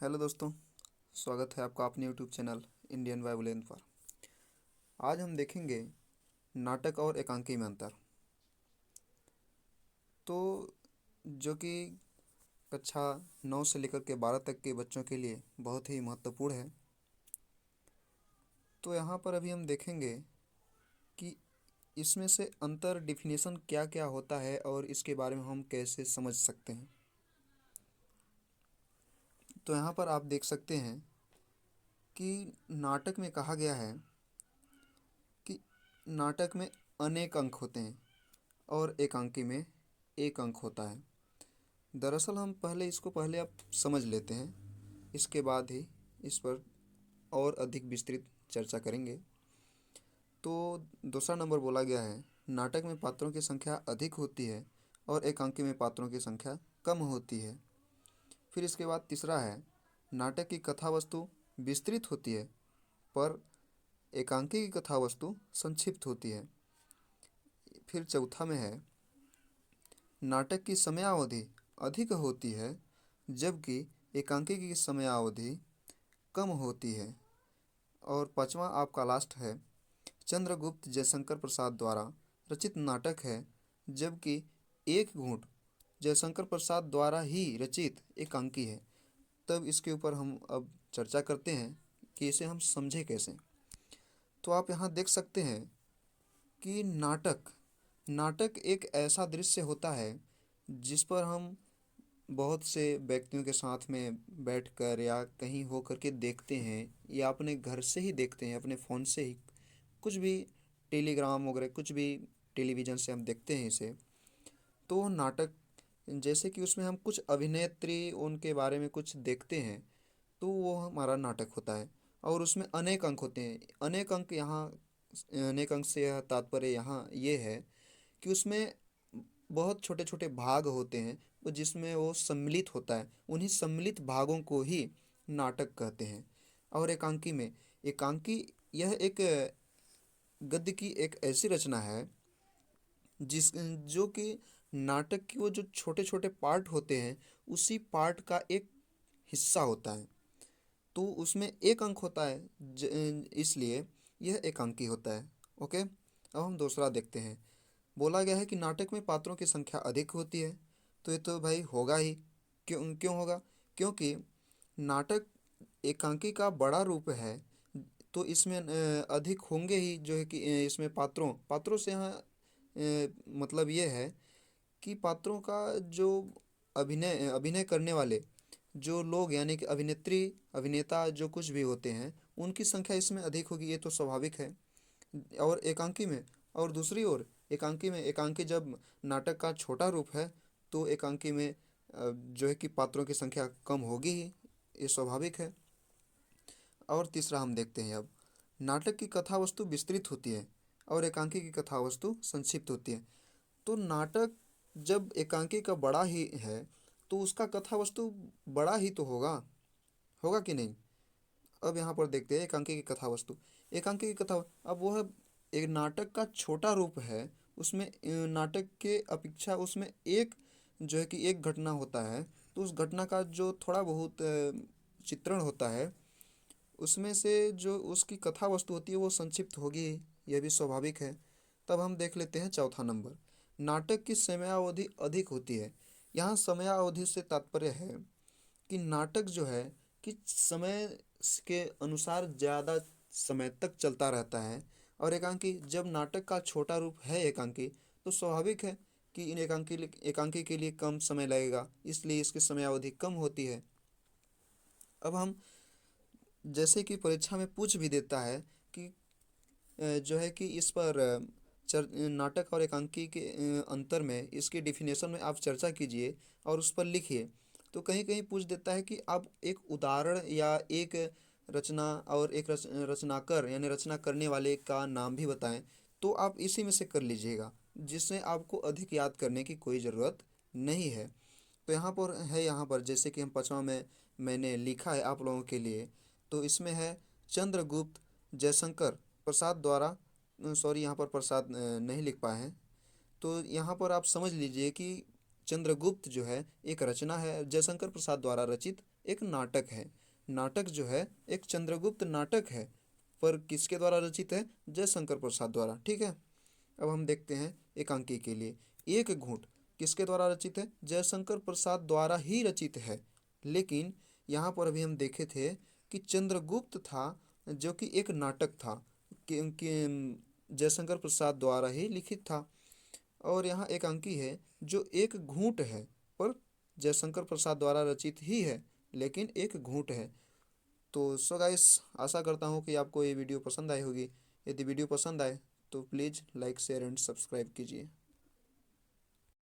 Hello दोस्तों। स्वागत है आपका अपने यूट्यूब चैनल इंडियन वाइवोलिन पर। आज हम देखेंगे नाटक और एकांकी में अंतर। तो जो कि कक्षा 9 से लेकर के 12 तक के बच्चों के लिए बहुत ही महत्वपूर्ण है। तो यहाँ पर अभी हम देखेंगे कि इसमें से अंतर डिफिनेशन क्या क्या होता है और इसके बारे में हम कैसे समझ सकते हैं। तो यहाँ पर आप देख सकते हैं कि नाटक में कहा गया है कि नाटक में अनेक अंक होते हैं और एकांकी में एक अंक होता है। दरअसल हम पहले आप समझ लेते हैं, इसके बाद ही इस पर और अधिक विस्तृत चर्चा करेंगे। तो दूसरा नंबर बोला गया है, नाटक में पात्रों की संख्या अधिक होती है और एकांकी में पात्रों की संख्या कम होती है। फिर इसके बाद तीसरा है, नाटक की कथा वस्तु विस्तृत होती है पर एकांकी की कथा वस्तु संक्षिप्त होती है। फिर चौथा में है, नाटक की समयावधि अधिक होती है जबकि एकांकी की समयावधि कम होती है। और पांचवा आपका लास्ट है, चंद्रगुप्त जयशंकर प्रसाद द्वारा रचित नाटक है जबकि एक घूंट जयशंकर प्रसाद द्वारा ही रचित एकांकी है। तब इसके ऊपर हम अब चर्चा करते हैं कि इसे हम समझें कैसे। तो आप यहाँ देख सकते हैं कि नाटक नाटक एक ऐसा दृश्य होता है जिस पर हम बहुत से व्यक्तियों के साथ में बैठकर या कहीं हो कर के देखते हैं या अपने घर से ही देखते हैं, अपने फ़ोन से ही, कुछ भी टेलीग्राम वगैरह कुछ भी टेलीविज़न से हम देखते हैं इसे। तो नाटक जैसे कि उसमें हम कुछ अभिनेत्री उनके बारे में कुछ देखते हैं, तो वो हमारा नाटक होता है। और उसमें अनेक अंक होते हैं। अनेक अंक से यह तात्पर्य यहाँ ये है कि उसमें बहुत छोटे छोटे भाग होते हैं, वो जिसमें वो सम्मिलित होता है, उन्हीं सम्मिलित भागों को ही नाटक कहते हैं। और एकांकी यह एक गद्य की एक ऐसी रचना है जिस जो कि नाटक की वो जो छोटे छोटे पार्ट होते हैं उसी पार्ट का एक हिस्सा होता है। तो उसमें एक अंक होता है, इसलिए यह एकांकी होता है। ओके, अब हम दूसरा देखते हैं। बोला गया है कि नाटक में पात्रों की संख्या अधिक होती है। तो ये तो भाई होगा ही। क्यों क्यों होगा? क्योंकि नाटक एकांकी का बड़ा रूप है, तो इसमें अधिक होंगे ही। जो है कि इसमें पात्रों पात्रों से यहाँ मतलब ये है कि पात्रों का जो अभिनय अभिनय करने वाले जो लोग यानी कि अभिनेत्री अभिनेता जो कुछ भी होते हैं, उनकी संख्या इसमें अधिक होगी, ये तो स्वाभाविक है। और एकांकी में और दूसरी ओर एकांकी जब नाटक का छोटा रूप है, तो एकांकी में जो है कि पात्रों की संख्या कम होगी ही, ये स्वाभाविक है। और तीसरा हम देखते हैं अब, नाटक की कथा वस्तु विस्तृत होती है और एकांकी की कथा वस्तु संक्षिप्त होती है। तो नाटक जब एकांकी का बड़ा ही है, तो उसका कथा वस्तु बड़ा ही तो होगा, होगा कि नहीं? अब यहाँ पर देखते हैं एकांकी की कथा वस्तु। एकांकी की कथा, अब वह एक नाटक का छोटा रूप है, उसमें नाटक के अपेक्षा उसमें एक जो है कि एक घटना होता है, तो उस घटना का जो थोड़ा बहुत चित्रण होता है, उसमें से जो उसकी कथा वस्तु होती है वो संक्षिप्त होगी, यह भी स्वाभाविक है। तब हम देख लेते हैं चौथा नंबर, नाटक की समयावधि अधिक होती है। यहाँ समयावधि से तात्पर्य है कि नाटक जो है कि समय के अनुसार ज़्यादा समय तक चलता रहता है। और एकांकी, जब नाटक का छोटा रूप है एकांकी, तो स्वाभाविक है कि इन एकांकी के लिए कम समय लगेगा, इसलिए इसकी समयावधि कम होती है। अब हम जैसे कि परीक्षा में पूछ भी देता है कि जो है कि इस पर नाटक और एकांकी के अंतर में इसकी डिफिनेशन में आप चर्चा कीजिए और उस पर लिखिए। तो कहीं कहीं पूछ देता है कि आप एक उदाहरण या एक रचना और एक रचनाकार यानी रचना करने वाले का नाम भी बताएं। तो आप इसी में से कर लीजिएगा, जिससे आपको अधिक याद करने की कोई ज़रूरत नहीं है। तो यहाँ पर जैसे कि हम पाँचवा में मैंने लिखा है आप लोगों के लिए। तो इसमें है, चंद्रगुप्त जयशंकर प्रसाद द्वारा, सॉरी यहाँ पर प्रसाद नहीं लिख पाए हैं। तो यहाँ पर आप समझ लीजिए कि चंद्रगुप्त जो है एक रचना है, जयशंकर प्रसाद द्वारा रचित एक नाटक है। नाटक जो है एक चंद्रगुप्त नाटक है, पर किसके द्वारा रचित है? जयशंकर प्रसाद द्वारा। ठीक है। अब हम देखते हैं एकांकी के लिए। एक घूंट किसके द्वारा रचित है? जयशंकर प्रसाद द्वारा ही रचित है। लेकिन यहाँ पर अभी हम देखे थे कि चंद्रगुप्त था जो कि एक नाटक था, क्योंकि जयशंकर प्रसाद द्वारा ही लिखित था। और यहाँ एकांकी है जो एक घूंट है, पर जयशंकर प्रसाद द्वारा रचित ही है, लेकिन एक घूंट है। तो सो गाइस, आशा करता हूँ कि आपको ये वीडियो पसंद आई होगी। यदि वीडियो पसंद आए तो please like share and subscribe कीजिए।